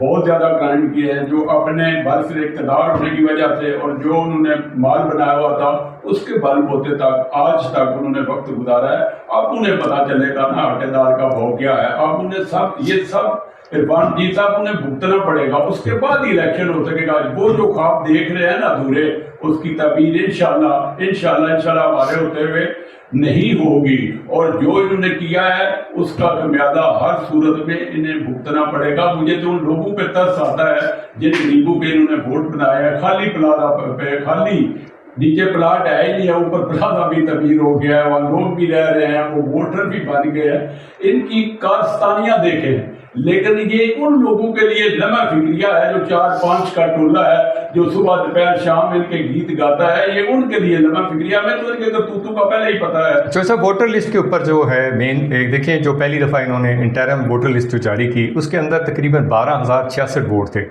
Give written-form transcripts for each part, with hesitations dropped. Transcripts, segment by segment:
بہت زیادہ کرائم کیے ہیں، جو اپنے برسر اقتدار ہونے کی وجہ سے اور جو انہوں نے مال بنایا ہوا تھا اس کے بل بوتے تک آج تک انہوں نے وقت گزارا ہے. اب انہیں پتہ چلے گا نا آٹے دار کا بھاؤ کیا ہے. اب انہیں یہ سب عرفان جی صاحب انہیں بھگتنا پڑے گا. اس کے بعد ہی الیکشن ہو سکے گا. وہ جو خواب دیکھ رہے ہیں نا ادھورے، اس کی تعبیر انشاءاللہ ہمارے ہوتے ہوئے نہیں ہوگی. اور جو انہوں نے کیا ہے اس کا خمیازہ ہر صورت میں انہیں بھگتنا پڑے گا. مجھے تو ان لوگوں پہ ترس آتا ہے جن غریبوں پہ انہوں نے ووٹ بنایا ہے. خالی پلازا پہ خالی نیچے پلاٹ ہے ہی نہیں ہے، اوپر پلازا بھی تعمیر ہو گیا ہے، وہاں لوگ بھی رہ رہے ہیں، وہ ووٹر بھی بن گئے ہیں. ان کی کارستانیاں دیکھیں. لیکن یہ ان لوگوں کے لیے لمحہ فکریہ ہے جو 4-5 کا ٹولہ ہے جو صبح دوپہر شام ان کے گیت گاتا ہے. یہ ان کے لیے لمحہ فکریہ. میں تو ان کے کرتوتوں کا پہلے ہی پتا ہے. جو سب ووٹر لسٹ کے اوپر جو ہے مین دیکھیں، جو پہلی دفعہ انہوں نے انٹرم ووٹر لسٹ جو جاری کی اس کے اندر تقریباً 12,066 ووٹ تھے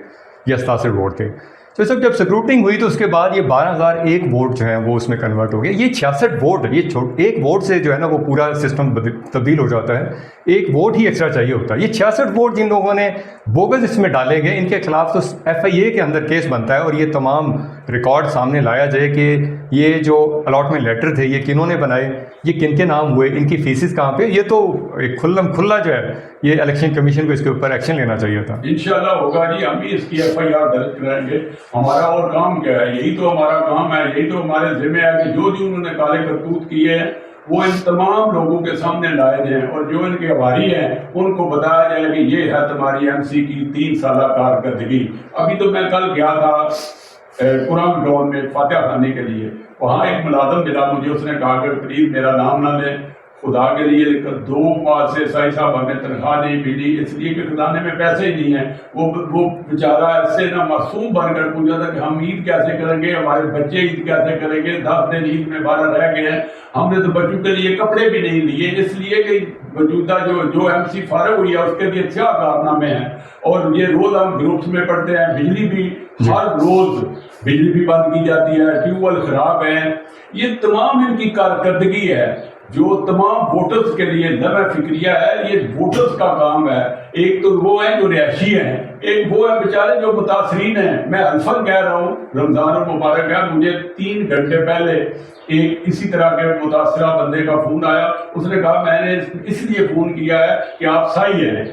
یا 67 ووٹ تھے. تو سب جب سکروٹنگ ہوئی تو اس کے بعد یہ 12,001 ووٹ جو ہیں وہ اس میں کنورٹ ہو گئے. یہ 66 ووٹ، یہ ایک ووٹ سے جو ہے نا وہ پورا سسٹم تبدیل ہو جاتا ہے. ایک ووٹ ہی ایکسٹرا چاہیے ہوتا ہے. یہ 66 ووٹ جن لوگوں نے بوگس اس میں ڈالے گئے ان کے خلاف تو FIA کے اندر کیس بنتا ہے اور یہ تمام ریکارڈ سامنے لایا جائے کہ یہ جو الاٹمنٹ لیٹر تھے یہ کنہوں نے بنائے، یہ کن کے نام ہوئے، ان کی فیسز کہاں پہ. یہ تو ایک کھلا جو ہے یہ الیکشن کمیشن کو اس کے اوپر ایکشن لینا چاہیے تھا. انشاءاللہ ہوگا جی. ہم بھی اس کی FIR درج کرائیں گے. ہمارا اور کام کیا ہے؟ یہی تو ہمارا کام ہے، یہی تو ہمارے ذمہ ہے کہ جو انہوں نے کالے کرتوت کیے ہیں وہ ان تمام لوگوں کے سامنے لائے جائیں اور جو ان کے آباری ہیں ان کو بتایا جائے کہ یہ ہے تمہاری MC کی 3 سالہ کارکردگی. ابھی تو میں کل گیا تھا قرآن گراؤنڈ میں فاتحہ خانے کے لیے. وہاں ایک ملازم ملا مجھے. اس نے کہا کہ پلیز میرا نام نہ لیں خدا کے لیے. 2 ماہ سے سائی صاحب ہمیں تنخواہ نہیں ملی اس لیے کہ خزانے میں پیسے ہی نہیں ہیں. وہ بیچارہ ایسے نہ معصوم بن کر پوچھا تھا کہ ہم عید کیسے کریں گے، ہمارے بچے عید کیسے کریں گے، 10 دن عید میں 12 رہ گئے ہیں. ہم نے تو بچوں کے لیے کپڑے بھی نہیں لیے اس لیے کہ موجودہ جو MC فارغ ہوئی ہے اس کے لیے سیاہ کارنامے ہیں. اور یہ روز ہم گروپس میں پڑھتے ہیں. بجلی بھی ہر روز بجلی بھی بند کی جاتی ہے، ٹیوب ویل خراب ہیں. یہ تمام ان کی کارکردگی ہے جو تمام ووٹرز کے لیے لمحہ فکریہ ہے. یہ ووٹرز کا کام ہے. ایک تو وہ ہیں جو رہائشی ہیں، ایک وہ ہیں بیچارے جو متاثرین ہیں. میں الفاظ کہہ رہا ہوں، رمضان المبارک ہے. مجھے 3 گھنٹے پہلے ایک اسی طرح کے متاثرہ بندے کا فون آیا. اس نے کہا میں نے اس لیے فون کیا ہے کہ آپ سائی ہیں.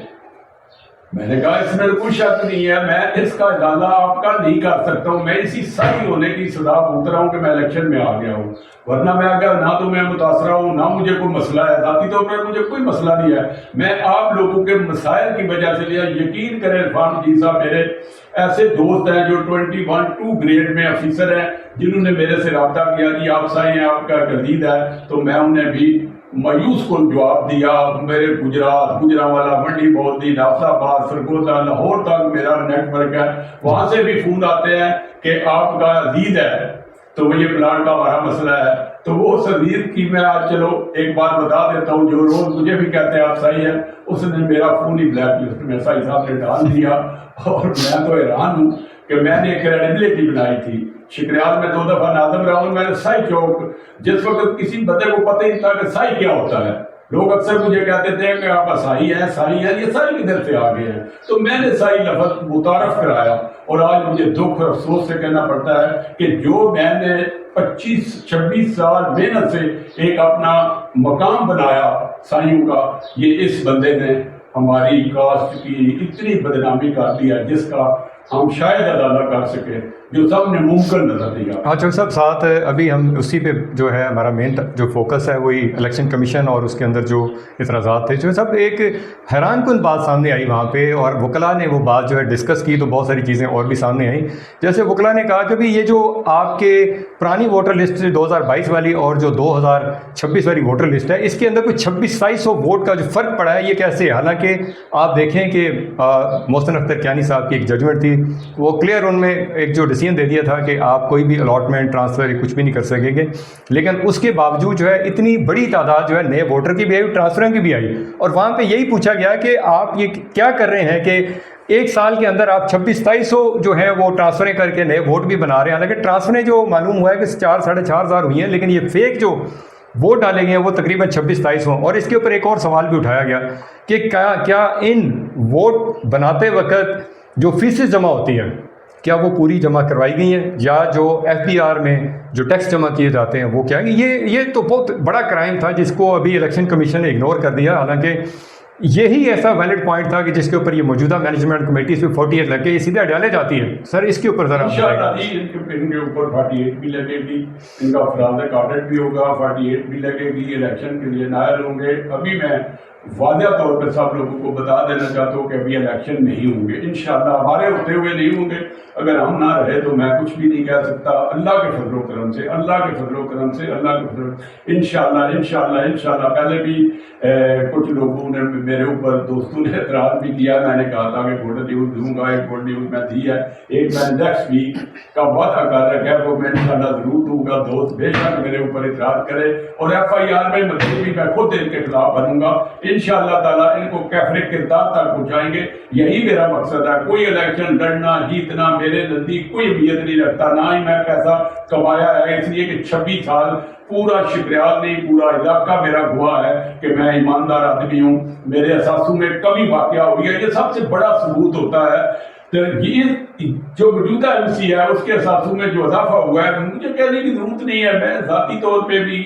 میں نے کہا اس میں کوئی شک نہیں ہے، میں اس کا اجازہ آپ کا نہیں کر سکتا ہوں. میں اسی سائی ہونے کی صدا پوچھ رہا ہوں کہ میں الیکشن میں آ گیا ہوں. ورنہ میں اگر نہ تو میں متاثرہ ہوں نہ مجھے کوئی مسئلہ ہے. ذاتی طور پر مجھے کوئی مسئلہ نہیں ہے. میں آپ لوگوں کے مسائل کی وجہ سے لیا. یقین کریں عرفان جی صاحب میرے ایسے دوست ہیں جو 21-2 گریڈ میں آفیسر ہیں جنہوں نے میرے سے رابطہ کیا جی آپ سائی ہیں، آپ کا گردید ہے. تو میں انہیں بھی مایوس کن جواب دیا. میرے گجرانوالا، منڈی بہتی، نافذ آباد، سرگودا، لاہور تک میرا نیٹ ورک ہے. وہاں سے بھی فون آتے ہیں کہ آپ کا عزیز ہے تو وہ یہ پلان کا ہمارا مسئلہ ہے. تو وہ عزیز کی میں آج چلو ایک بات بتا دیتا ہوں جو روز مجھے بھی کہتے ہیں آپ صحیح ہے. اس نے میرا فون ہی بلیک لسٹ میں صحیح صاحب نے ڈال دیا. اور میں تو حیران ہوں کہ میں نے کریڈیبلٹی بنائی تھی. شکریال میں 2 دفعہ ناظم رہا ہوں. میں نے سائی چوک جس وقت کسی بندے کو پتہ ہی تھا کہ سائی کیا ہوتا ہے. لوگ اکثر مجھے کہتے تھے کہ آپ سائی ہیں، سائی ہیں. یہ سائی کدھر سے آ گئے ہیں؟ تو میں نے سائی لفظ متعارف کرایا. اور آج مجھے دکھ اور افسوس سے کہنا پڑتا ہے کہ جو میں نے 25-26 سال محنت سے ایک اپنا مقام بنایا سائیوں کا، یہ اس بندے نے ہماری کاسٹ کی اتنی بدنامی کر دی ہے جس کا ہم شاید ادا نہ کر سکے، جو سب نے ممکن نظر دیا. ہاں چوہدری صاحب ساتھ ابھی ہم اسی پہ جو ہے ہمارا مین جو فوکس ہے وہی الیکشن کمیشن اور اس کے اندر جو اعتراضات تھے. چوہدری صاحب ایک حیران کن بات سامنے آئی وہاں پہ اور وکلاء نے وہ بات جو ہے ڈسکس کی تو بہت ساری چیزیں اور بھی سامنے آئیں. جیسے وکلاء نے کہا کہ بھی یہ جو آپ کے پرانی ووٹر لسٹ 2022 والی اور جو 2026 والی ووٹر لسٹ ہے اس کے اندر کوئی 2600 ووٹ کا جو فرق پڑا ہے یہ کیسے ہے؟ حالانکہ آپ دیکھیں کہ محسن اختر کیانی صاحب کی ایک ججمنٹ تھی، وہ کلیئر ان میں ایک جو ڈیسیژن دے دیا تھا کہ آپ کوئی بھی الاٹمنٹ ٹرانسفر کچھ بھی نہیں کر سکیں گے. لیکن اس کے باوجود جو ہے اتنی بڑی تعداد جو ہے نئے ووٹر کی بھی آئی، ٹرانسفرنگ کی بھی آئی. اور وہاں پہ یہی پوچھا گیا کہ آپ یہ کیا کر رہے ہیں کہ ایک سال کے اندر آپ 2600 جو ہیں وہ ٹرانسفریں کر کے نئے ووٹ بھی بنا رہے ہیں. حالانکہ ٹرانسفریں جو معلوم ہوا ہے کہ 4-4.5 ہزار ہوئی ہیں، لیکن یہ فیک جو ووٹ ڈالے گئے ہیں وہ تقریباً 26-27 ہوں. اور اس کے اوپر ایک اور سوال بھی اٹھایا گیا کہ کیا ان ووٹ بناتے وقت جو فیسیں جمع ہوتی ہیں کیا وہ پوری جمع کروائی گئی ہیں، یا جو FPR میں جو ٹیکس جمع کیے جاتے ہیں وہ کیا یہ تو بہت بڑا کرائم تھا جس کو ابھی الیکشن کمیشن نے اگنور کر دیا، حالانکہ یہی ایسا ویلڈ پوائنٹ تھا کہ جس کے اوپر یہ موجودہ مینجمنٹ کمیٹی سے 48 لگ کے یہ سیدھے ڈالے جاتی ہے۔ سر اس کے اوپر ذرا انشاءاللہ جی ان کے اوپر 48 بھی لگے گی، ان کا فرازق آڈٹ بھی ہوگا، 48 بھی لگے گی، الیکشن کے لیے نائل ہوں گے۔ ابھی میں واضح طور پہ سب لوگوں کو بتا دینا چاہتا ہوں کہ ابھی الیکشن نہیں ہوں گے، انشاءاللہ ہمارے ہوتے ہوئے نہیں ہوں گے۔ اگر ہم نہ رہے تو میں کچھ بھی نہیں کہہ سکتا، اللہ کے فضل و کرم سے، اللہ کے فضل و کرم سے، اللہ کے فضل انشاءاللہ۔ پہلے بھی کچھ لوگوں نے میرے اوپر دوستوں نے اعتراض بھی کیا، میں نے کہا تھا کہ گڈ نیوز دوں گا، ایک گڈ نیوز میں دی ہے، ایک میں نیکسٹ ویک کا وعدہ کر رکھا ہے وہ میں انشاءاللہ ضرور دوں گا۔ دوست بے شک میرے اوپر اعتراض کرے اور FIR میں مزید بھی میں خود ان کے خلاف بنوں گا انشاءاللہ تعالیٰ، ان کو کیفر کردار تک پہنچائیں گے، یہی میرا مقصد ہے۔ کوئی الیکشن لڑنا جیتنا میرے نزدیک کوئی اہمیت نہیں رکھتا، نہ ہی میں پیسہ کمایا ہے، اس لیے کہ 26 سال پورا شکریال نہیں، پورا علاقہ میرا گواہ ہے کہ میں ایماندار آدمی ہوں، میرے اثاثوں میں کمی واقعہ ہوئی ہے، یہ سب سے بڑا ثبوت ہوتا ہے۔ تو یہ جو موجودہ MC ہے اس کے اثاثوں میں جو اضافہ ہوا ہے مجھے کہنے کی ضرورت نہیں ہے، میں ذاتی طور پہ بھی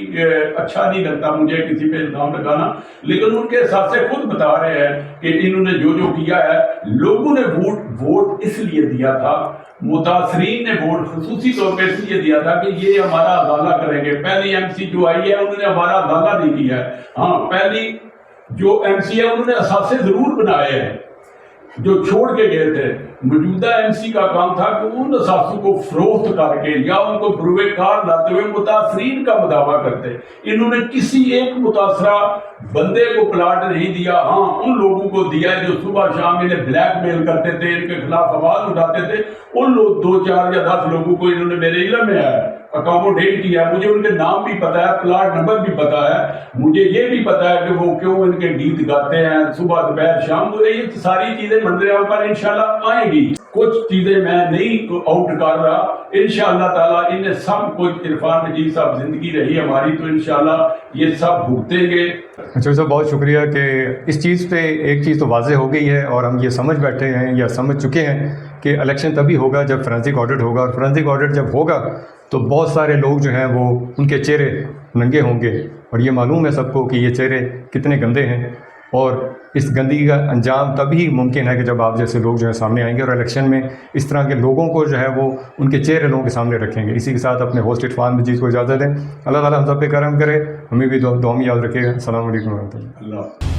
اچھا نہیں لگتا مجھے کسی پہ الزام لگانا، لیکن ان کے اثاثے خود بتا رہے ہیں کہ انہوں نے جو کیا ہے، لوگوں نے ووٹ اس لیے دیا تھا، متاثرین نے ووٹ خصوصی طور پہ اس لیے دیا تھا کہ یہ ہمارا ازالہ کریں گے۔ پہلی MC جو آئی ہے انہوں نے ہمارا ازالہ نہیں کیا ہے، ہاں پہلی جو MC ہے انہوں نے اثاثے ضرور بنائے ہیں جو چھوڑ کے گئے تھے۔ موجودہ MC کا کام تھا کہ ان اثاثوں کو فروخت کر کے یا ان کو بروئے کار لاتے ہوئے متاثرین کا مداوع کرتے۔ انہوں نے کسی ایک متاثرہ بندے کو پلاٹ نہیں دیا، ہاں ان لوگوں کو دیا جو صبح شام انہیں بلیک میل کرتے تھے، ان کے خلاف آواز اٹھاتے تھے، ان لوگ 2 4 یا 10 لوگوں کو انہوں نے میرے علم میں آیا اکاموڈیٹ کیا۔ مجھے ان کے نام بھی پتا ہے، پلاٹ نمبر بھی پتا ہے، مجھے یہ بھی پتا ہے کہ وہ کیوں ان کے گیت گاتے ہیں صبح دوپہر شام، یہ ساری چیزیں منظر عام پر انشاءاللہ آئیں گی۔ کچھ چیزیں میں نہیں آؤٹ کر رہا، انشاءاللہ تعالیٰ انہیں سب کچھ عرفان مجید صاحب زندگی رہی ہماری تو انشاءاللہ یہ سب بھگتیں گے۔ اچھا صاحب بہت شکریہ کہ اس چیز پہ ایک چیز تو واضح ہو گئی ہے اور ہم یہ سمجھ بیٹھے ہیں یا سمجھ چکے ہیں کہ الیکشن تبھی ہوگا جب فرینسک آڈٹ ہوگا، اور فرینسک آڈٹ جب ہوگا تو بہت سارے لوگ جو ہیں وہ ان کے چہرے ننگے ہوں گے، اور یہ معلوم ہے سب کو کہ یہ چہرے کتنے گندے ہیں، اور اس گندگی کا انجام تبھی ممکن ہے کہ جب آپ جیسے لوگ جو ہے سامنے آئیں گے اور الیکشن میں اس طرح کے لوگوں کو جو ہے وہ ان کے چہرے لوگوں کے سامنے رکھیں گے۔ اسی کے ساتھ اپنے ہوسٹ عرفان مجید کو اجازت دیں، اللہ تعالیٰ ہم سب پہ کرم کرے، ہمیں بھی دعا میں یاد رکھے گا۔ السلام علیکم ورحمۃ اللہ۔